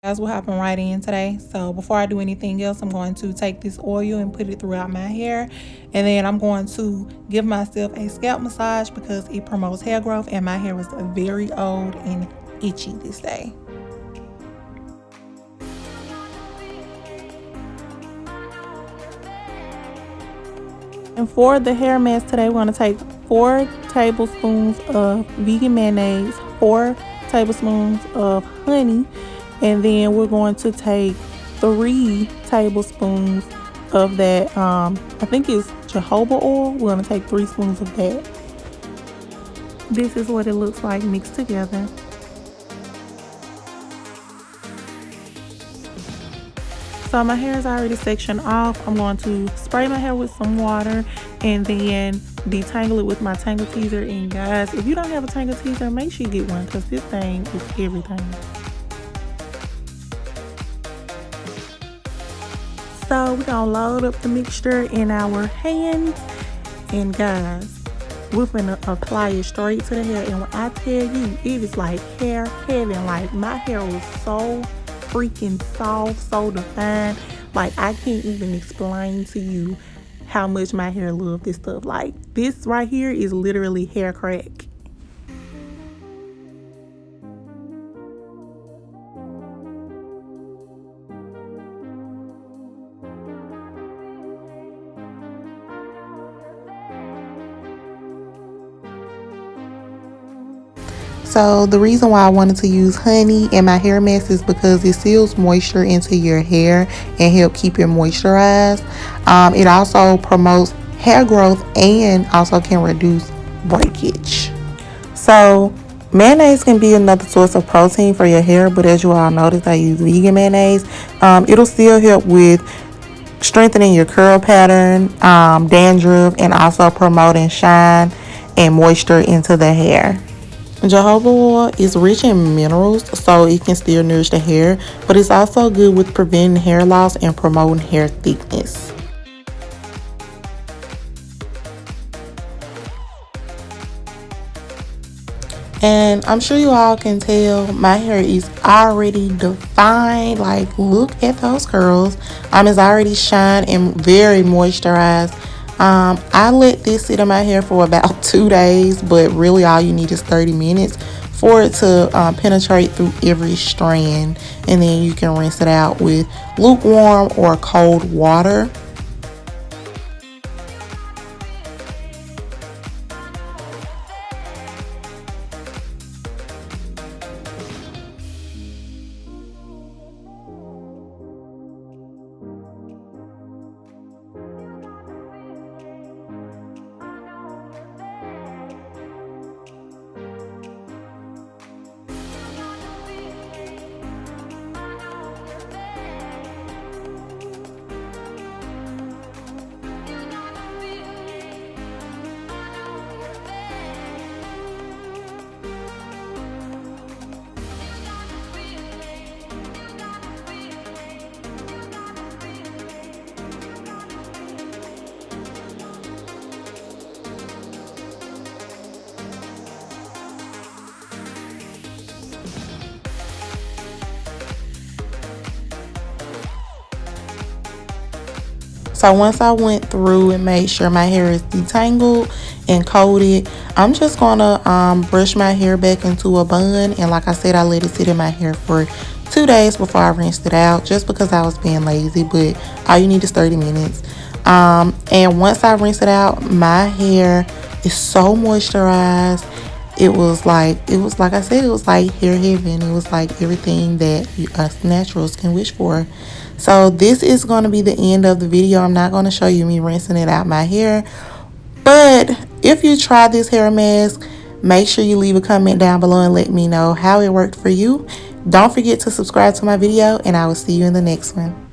Guys, we're hopping right in today. So before I do anything else, I'm going to take this oil and put it throughout my hair, and then I'm going to give myself a scalp massage because it promotes hair growth, and my hair was very old and itchy this day. And for the hair mask today, we're going to take 4 tablespoons of vegan mayonnaise, 4 tablespoons of honey, and then we're going to take 3 tablespoons of that, I think it's jojoba oil. We're going to take 3 spoons of that. This is what it looks like mixed together. So my hair is already sectioned off. I'm going to spray my hair with some water and then detangle it with my tangle teaser. And guys, if you don't have a tangle teaser, make sure you get one because this thing is everything. So we're gonna load up the mixture in our hands, and guys, we're gonna apply it straight to the hair. And when I tell you, it is like hair heaven. Like, my hair was so freaking soft, so defined. Like, I can't even explain to you how much my hair loved this stuff. Like, this right here is literally hair crack. So the reason why I wanted to use honey in my hair mask is because it seals moisture into your hair and help keep it moisturized. It also promotes hair growth and also can reduce breakage. So mayonnaise can be another source of protein for your hair, but as you all noticed, I use vegan mayonnaise. It'll still help with strengthening your curl pattern, dandruff, and also promoting shine and moisture into the hair. Jojoba oil is rich in minerals, so it can still nourish the hair, but it's also good with preventing hair loss and promoting hair thickness. And I'm sure you all can tell my hair is already defined. Like, look at those curls. It's already shine and very moisturized. I let this sit in my hair for about 2 days, but really all you need is 30 minutes for it to penetrate through every strand, and then you can rinse it out with lukewarm or cold water. So once I went through and made sure my hair is detangled and coated, I'm just gonna brush my hair back into a bun. And like I said, I let it sit in my hair for 2 days before I rinsed it out, just because I was being lazy. But all you need is 30 minutes. And once I rinse it out, my hair is so moisturized. It was like I said, it was like hair heaven. It was like everything that us naturals can wish for. So this is going to be the end of the video. I'm not going to show you me rinsing it out my hair, but if you try this hair mask, make sure you leave a comment down below and let me know how it worked for you. Don't forget to subscribe to my video, and I will see you in the next one.